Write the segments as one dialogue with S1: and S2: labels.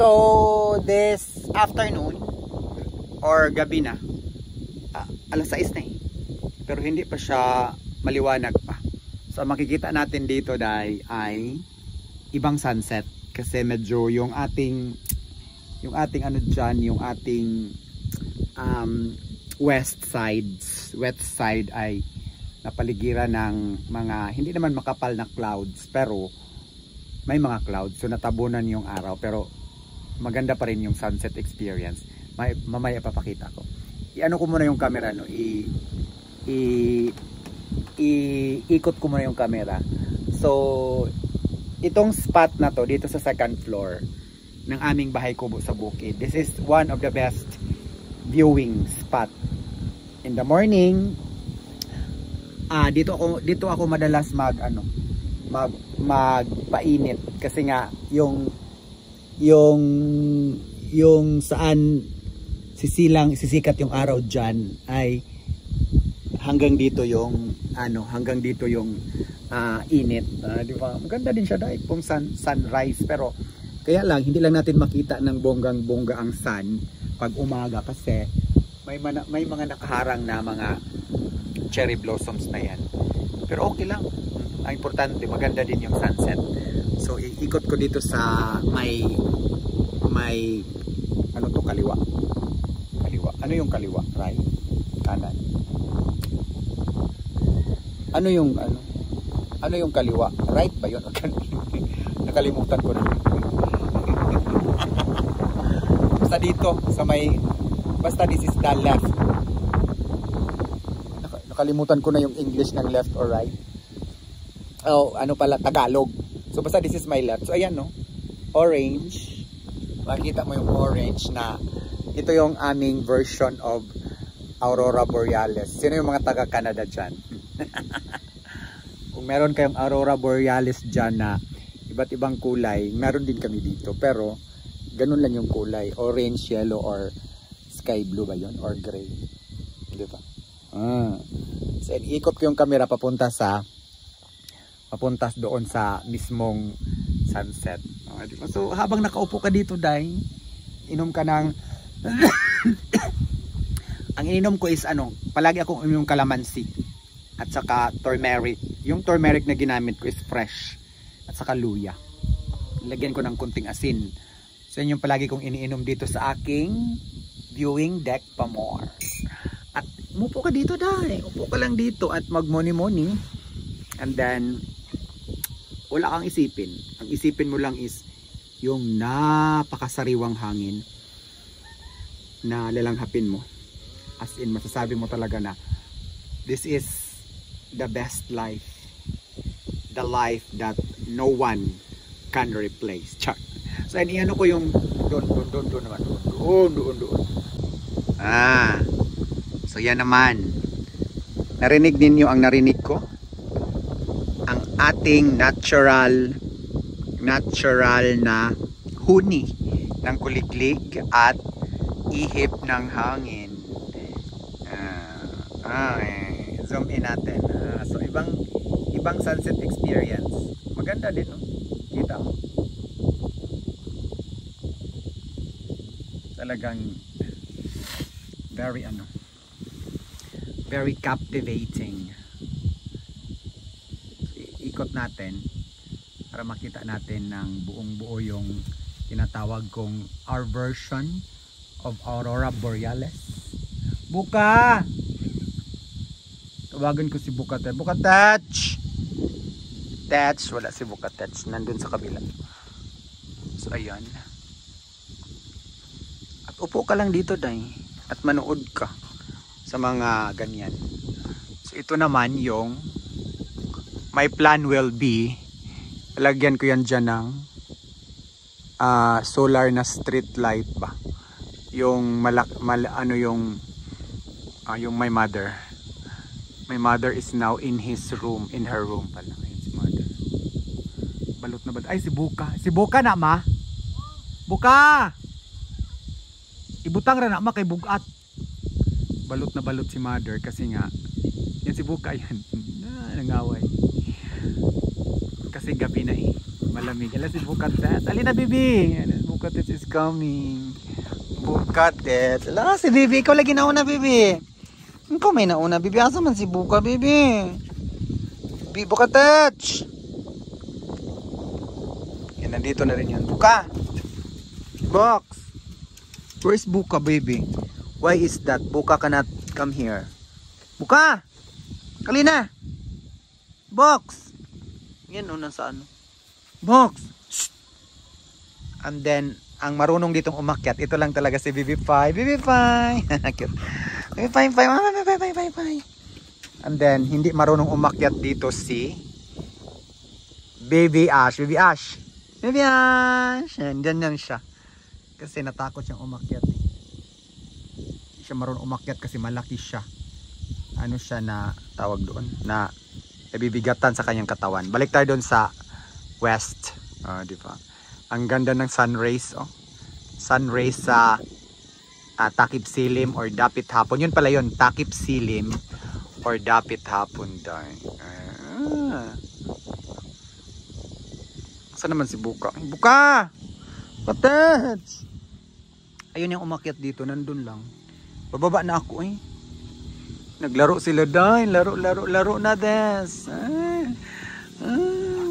S1: So, this afternoon or gabi na, alas 6 na eh. Pero hindi pa siya maliwanag pa. So, makikita natin dito dahil ay ibang sunset. Kasi medyo yung ating ano dyan, yung ating west side ay napaligiran ng mga, hindi naman makapal na clouds, pero may mga clouds. So, natabunan yung araw. Pero, maganda pa rin yung sunset experience. Mamaya papakita ko. I-ano ko muna yung camera, no? Ikot ko muna yung camera. So, itong spot na to, dito sa second floor ng aming bahay kubo sa bukid. This is one of the best viewing spot. In the morning, dito ako madalas magpainit kasi nga yung saan sisikat yung araw diyan ay hanggang dito yung init, di ba? Maganda din siya dahil pong sunrise, pero kaya lang hindi lang natin makita ng bonggang-bongga ang sun pag umaga kasi may mga nakaharang na mga cherry blossoms na yan. Pero okay lang. Ang importante, maganda din yung sunset. So, iikot ko dito sa may ano to, kaliwa. Ano yung kaliwa? Right? Kanan. Ano yung kaliwa? Right ba yun? Nakalimutan ko na. Basta dito, basta this is the left. Nakalimutan ko na yung English ng left or right. Oh, ano pala, Tagalog. So basta this is my left. So ayan, no? Orange. Makikita mo yung orange na ito yung aming version of Aurora Borealis. Sino yung mga taga-Canada dyan? Kung meron kayong Aurora Borealis dyan na iba't ibang kulay, meron din kami dito. Pero ganun lang yung kulay. Orange, yellow, or sky blue ba yun? Or gray. Diba? So, ikot ko yung camera papunta doon sa mismong sunset. Diba? So, habang nakaupo ka dito, Day, inom ka ng ang ininom ko is palagi akong inom kalamansi at saka turmeric. Yung turmeric na ginamit ko is fresh at saka luya. Lagyan ko ng kunting asin. So, yun yung palagi kong iniinom dito sa aking viewing deck pa more. At umupo ka dito, Day. Upo ka lang dito at magmoni-moni. And then, wala kang isipin. Ang isipin mo lang is yung napakasariwang hangin na lalanghapin mo. As in, masasabi mo talaga na this is the best life. The life that no one can replace. Char. So, ano ko yung doon naman. Doon. So yan naman, narinig ninyo ang narinig ko, ang ating natural na huni ng kuliglig at ihip ng hangin. Zoom in natin. So ibang sunset experience. Maganda din, no? Kita mo. Talagang very captivating. Ikot natin para makita natin ng buong buo yung tinatawag kong our version of Aurora Borealis. Buka! Tawagan ko si Buka. Buka touch! Touch! Wala si Buka touch. Nandun sa kabila. So ayan. At upo ka lang dito, Day. At manood ka sa mga ganyan. So ito naman yung my plan will be lagyan ko yan dyan ng solar na street light ba, yung yung my mother is now in her room pala. Si mother balot na ba? Ay, si Buka na, ma. Buka ibutang ra na, ma, kay bugat. Balot na balot si mother kasi nga yan si Buka yan. Nangaway kasi gabi na malamig. Ala si Buka, dali na, bibi. Bukatet is coming. Bukatet. Ala, si Bibi. Ikaw lagi nauna, Bibi. Ikaw may nauna, Bibi. Asa man si Buka, Bibi? Bibi, Bukatet. Yan, nandito na rin yun. Buka. Box. Where is Buka, baby? Why is that? Buka cannot come here. Buka! Kalina! Box! Yan o, nasa ano? Box! Shh! And then, ang marunong ditong umakyat, ito lang talaga si Bibi Pai. Bibi Pai! Cute. Bibi Pai, Pai, Mama, Pai, Pai, Pai, Pai. And then, hindi marunong umakyat dito si Baby Ash. Baby Ash! Baby Ash! Yan, dyan lang siya. Kasi natakot siyang umakyat. Hindi siya marunong umakyat kasi malaki siya. Ano siya na tawag doon? Na nabibigatan sa kanyang katawan. Balik tayo doon sa west. Di ba? Ang ganda ng sun rays. Oh. Sun rays sa takip silim or dapit hapon. Yun pala yun. Takip silim or dapit hapon. Saan naman si Buka? Buka! Patets! Ayun yung umakyat dito. Nandun lang. Bababa na ako eh. Naglaro sila dahil. Laro na des.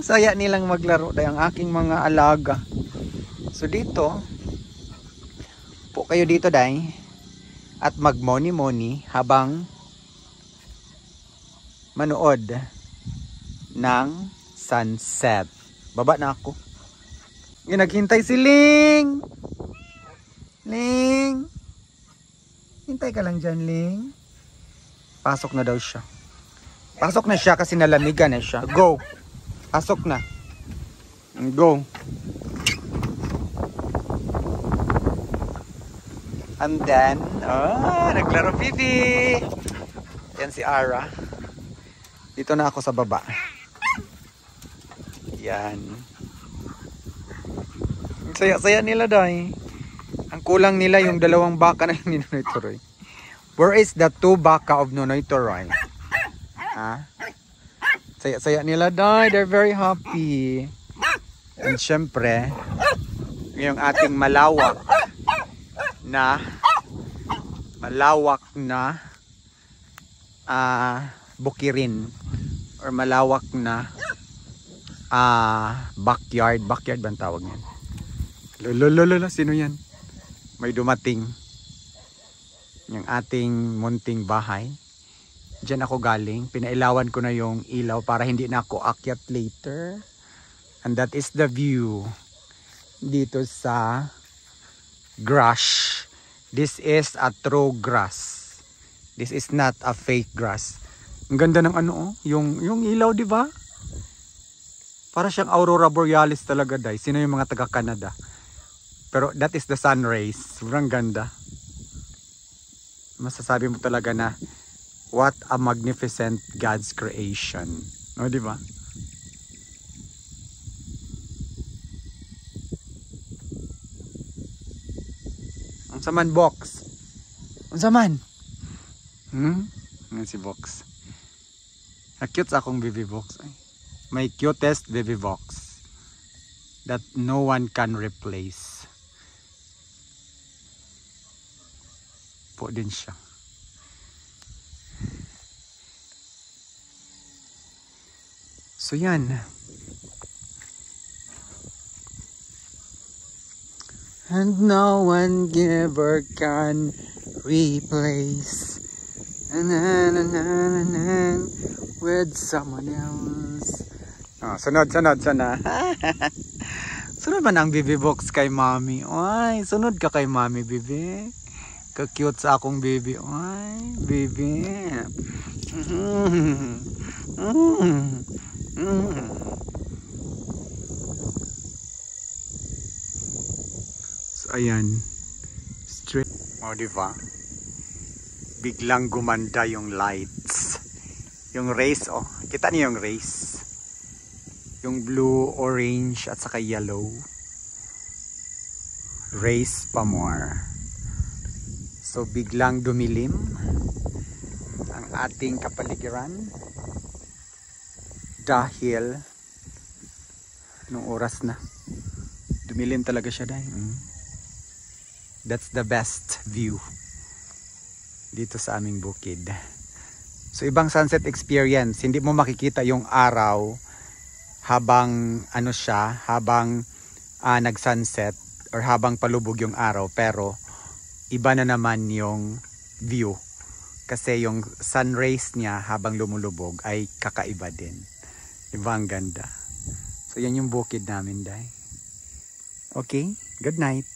S1: Saya nilang maglaro dahil ang aking mga alaga. So dito, po kayo dito dahil at magmoni-moni habang manood ng sunset. Baba na ako. Naghintay si Ling. Ling. Hintay ka lang dyan, Ling. Pasok na daw siya. Pasok na siya kasi nalamigan na siya. Go. Pasok na. Go. And then, naglaro Bibi. Yan si Ara. Dito na ako sa baba. Yan. Saya-saya nila dahi. Ang kulang nila yung dalawang baka na yung Nonoy Toroy. Where is the 2 baka of Nonoy Toroy? Ha? Saya-saya nila dahi. They're very happy. And syempre, yung ating malawak na bukirin or malawak na backyard ba ang tawag niyan? Lolo, sino yan? May dumating yung ating munting bahay. Diyan ako galing, pinailawan ko na yung ilaw para hindi na ako akyat later. And that is the view dito sa grass. This is a true grass. This is not a fake grass. Ang ganda ng ano, yung ilaw, di ba? Para siyang aurora borealis talaga, dai. Sino yung mga taga Canada? Pero that is the sun rays. Sobrang ganda. Masasabi mo talaga na what a magnificent God's creation. No, di ba? Ang saman box. Ang saman. Yan si box. Cute sa akong baby box. My cutest baby box that no one can replace. Po din siya. So yan. And no one ever can replace with someone else. Sunod. Sunod man ang baby box kay mami. Ay, sunod ka kay mami, baby. Ka-cute sa akong baby. Ay, baby. So, ayan. Straight. O, diba? Biglang gumanda yung lights. Yung rays, oh. Kita niyo yung rays. Yung blue, orange, at saka yellow. Rays pa more. So biglang dumilim ang ating kapaligiran dahil nung oras na Dumilim talaga siya dahil. That's the best view dito sa aming bukid. So ibang sunset experience, hindi mo makikita yung araw habang ano siya, habang nag-sunset or habang palubog yung araw, pero iba na naman yung view kasi yung sun rays niya habang lumulubog ay kakaiba din. Diba ang ganda? So yan yung bukid namin, day. Okay, good night.